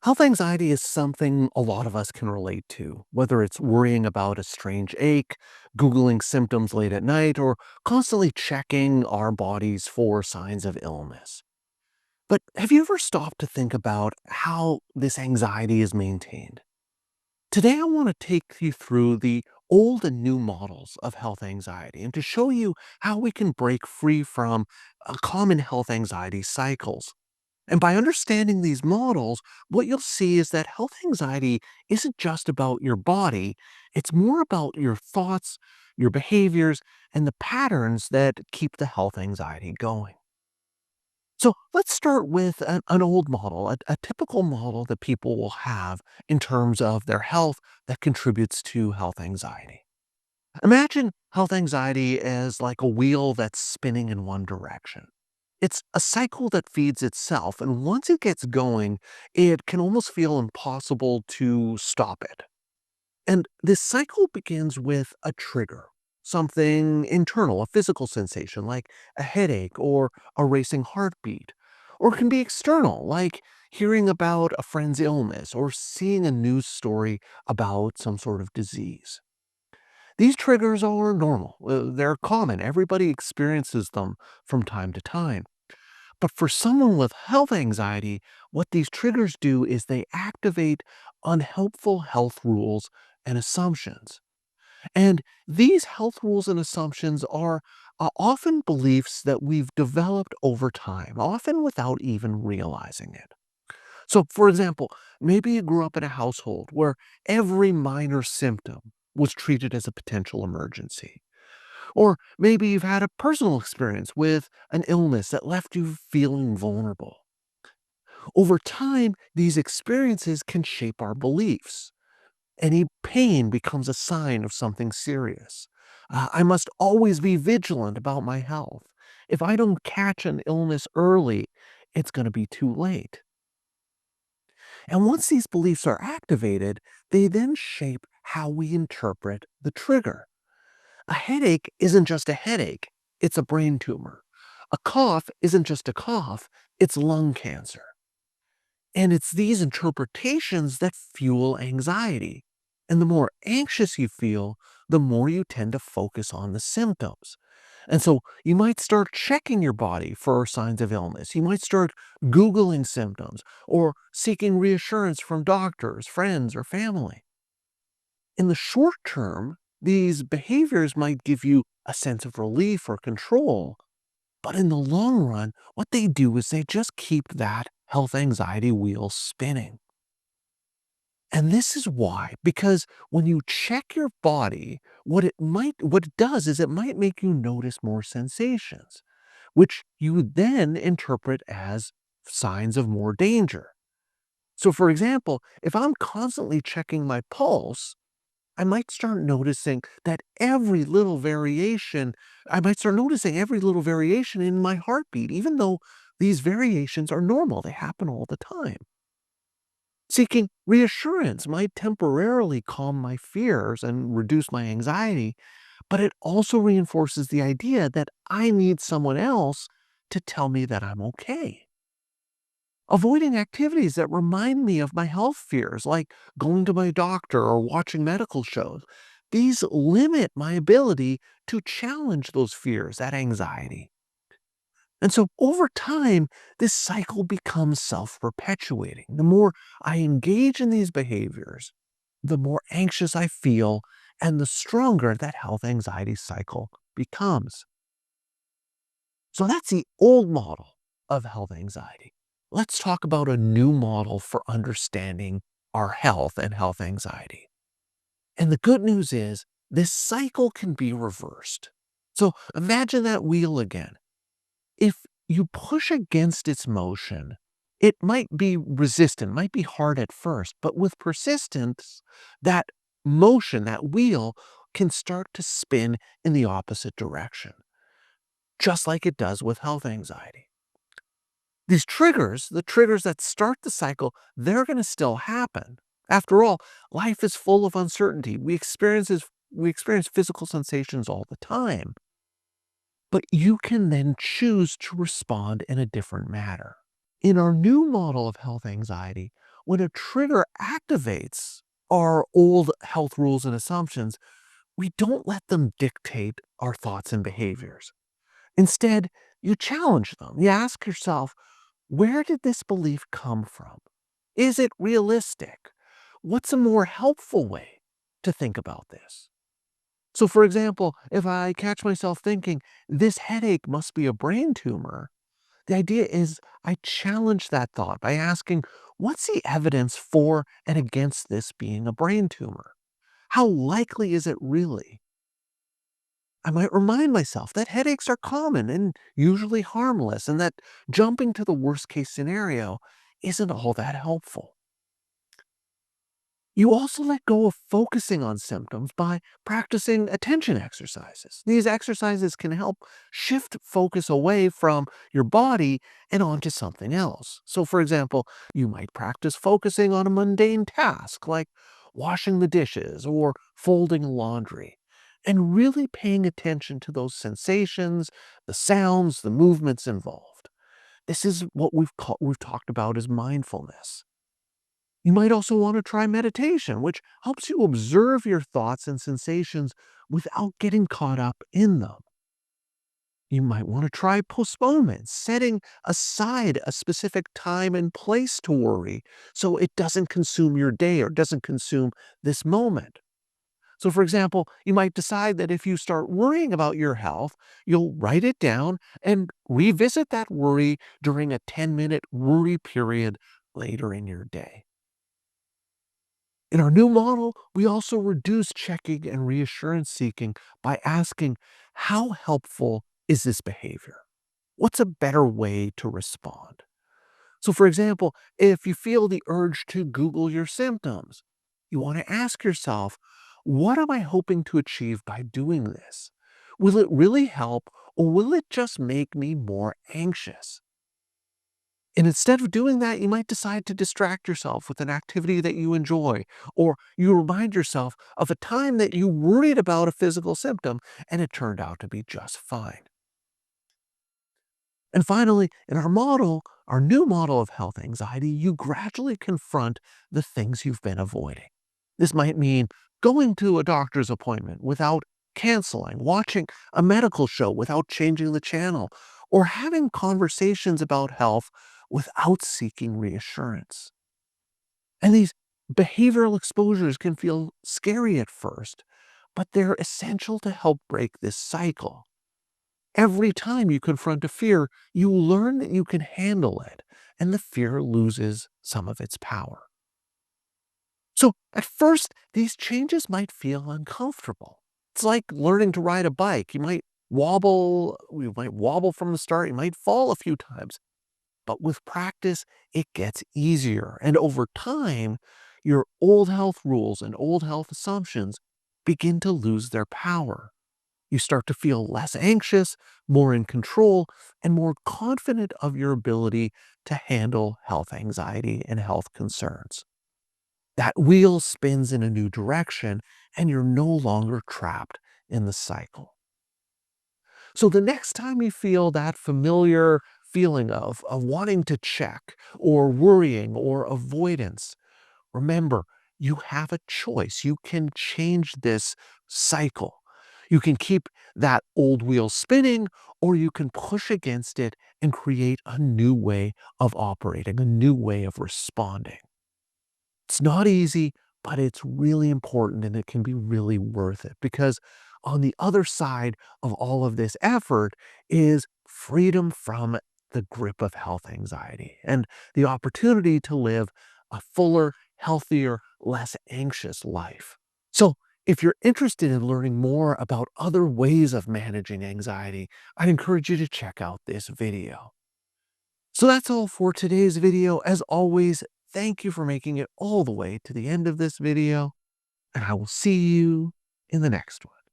Health anxiety is something a lot of us can relate to, whether it's worrying about a strange ache, Googling symptoms late at night, or constantly checking our bodies for signs of illness. But have you ever stopped to think about how this anxiety is maintained? Today, I want to take you through the old and new models of health anxiety and to show you how we can break free from common health anxiety cycles. And by understanding these models, what you'll see is that health anxiety isn't just about your body, it's more about your thoughts, your behaviors, and the patterns that keep the health anxiety going. So let's start with an old model, a typical model that people will have in terms of their health that contributes to health anxiety. Imagine health anxiety as like a wheel that's spinning in one direction. It's a cycle that feeds itself, and once it gets going, it can almost feel impossible to stop it. And this cycle begins with a trigger, something internal, a physical sensation like a headache or a racing heartbeat, or it can be external, like hearing about a friend's illness or seeing a news story about some sort of disease. These triggers are normal. They're common. Everybody experiences them from time to time. But for someone with health anxiety, what these triggers do is they activate unhelpful health rules and assumptions. And these health rules and assumptions are often beliefs that we've developed over time, often without even realizing it. So, for example, maybe you grew up in a household where every minor symptom was treated as a potential emergency. Or maybe you've had a personal experience with an illness that left you feeling vulnerable. Over time, these experiences can shape our beliefs. Any pain becomes a sign of something serious. I must always be vigilant about my health. If I don't catch an illness early, it's going to be too late. And once these beliefs are activated, they then shape how we interpret the trigger. A headache isn't just a headache, it's a brain tumor. A cough isn't just a cough, it's lung cancer. And it's these interpretations that fuel anxiety. And the more anxious you feel, the more you tend to focus on the symptoms. And so you might start checking your body for signs of illness. You might start Googling symptoms or seeking reassurance from doctors, friends, or family. In the short term, these behaviors might give you a sense of relief or control, but in the long run, what they do is they just keep that health anxiety wheel spinning. And this is why, because when you check your body, what it does is it might make you notice more sensations, which you then interpret as signs of more danger. So for example, if I'm constantly checking my pulse, I might start noticing that every little variation, I might start noticing every little variation in my heartbeat, even though these variations are normal. They happen all the time. Seeking reassurance might temporarily calm my fears and reduce my anxiety, but it also reinforces the idea that I need someone else to tell me that I'm okay. Avoiding activities that remind me of my health fears, like going to my doctor or watching medical shows, these limit my ability to challenge those fears, that anxiety. And so over time, this cycle becomes self perpetuating. The more I engage in these behaviors, the more anxious I feel, and the stronger that health anxiety cycle becomes. So that's the old model of health anxiety. Let's talk about a new model for understanding our health and health anxiety. And the good news is this cycle can be reversed. So imagine that wheel again. If you push against its motion, it might be resistant, might be hard at first, but with persistence, that motion, that wheel, can start to spin in the opposite direction, just like it does with health anxiety. These triggers, the triggers that start the cycle, they're going to still happen. After all, life is full of uncertainty. We experience physical sensations all the time. But you can then choose to respond in a different manner. In our new model of health anxiety, when a trigger activates our old health rules and assumptions, we don't let them dictate our thoughts and behaviors. Instead, you challenge them. You ask yourself, where did this belief come from? Is it realistic? What's a more helpful way to think about this? So, for example, if I catch myself thinking, this headache must be a brain tumor, the idea is I challenge that thought by asking, what's the evidence for and against this being a brain tumor? How likely is it really? I might remind myself that headaches are common and usually harmless, and that jumping to the worst case scenario isn't all that helpful. You also let go of focusing on symptoms by practicing attention exercises. These exercises can help shift focus away from your body and onto something else. So, for example, you might practice focusing on a mundane task like washing the dishes or folding laundry, and really paying attention to those sensations, the sounds, the movements involved. This is what we've talked about as mindfulness. You might also want to try meditation, which helps you observe your thoughts and sensations without getting caught up in them. You might want to try postponement, setting aside a specific time and place to worry so it doesn't consume your day or doesn't consume this moment. So, for example, you might decide that if you start worrying about your health, you'll write it down and revisit that worry during a 10-minute worry period later in your day. In our new model, we also reduce checking and reassurance seeking by asking, how helpful is this behavior? What's a better way to respond? So, for example, if you feel the urge to Google your symptoms, you want to ask yourself, what am I hoping to achieve by doing this? Will it really help, or will it just make me more anxious? And instead of doing that, you might decide to distract yourself with an activity that you enjoy, or you remind yourself of a time that you worried about a physical symptom and it turned out to be just fine. And finally, in our new model of health anxiety, you gradually confront the things you've been avoiding. This might mean going to a doctor's appointment without canceling, watching a medical show without changing the channel, or having conversations about health without seeking reassurance. And these behavioral exposures can feel scary at first, but they're essential to help break this cycle. Every time you confront a fear, you learn that you can handle it, and the fear loses some of its power. So, at first, these changes might feel uncomfortable. It's like learning to ride a bike. You might wobble from the start, you might fall a few times, but with practice, it gets easier. And over time, your old health rules and old health assumptions begin to lose their power. You start to feel less anxious, more in control, and more confident of your ability to handle health anxiety and health concerns. That wheel spins in a new direction, and you're no longer trapped in the cycle. So the next time you feel that familiar feeling of wanting to check or worrying or avoidance, remember, you have a choice. You can change this cycle. You can keep that old wheel spinning, or you can push against it and create a new way of operating, a new way of responding. It's not easy, but it's really important and it can be really worth it, because on the other side of all of this effort is freedom from the grip of health anxiety and the opportunity to live a fuller, healthier, less anxious life. So, if you're interested in learning more about other ways of managing anxiety, I'd encourage you to check out this video. So that's all for today's video. As always, thank you for making it all the way to the end of this video, and I will see you in the next one.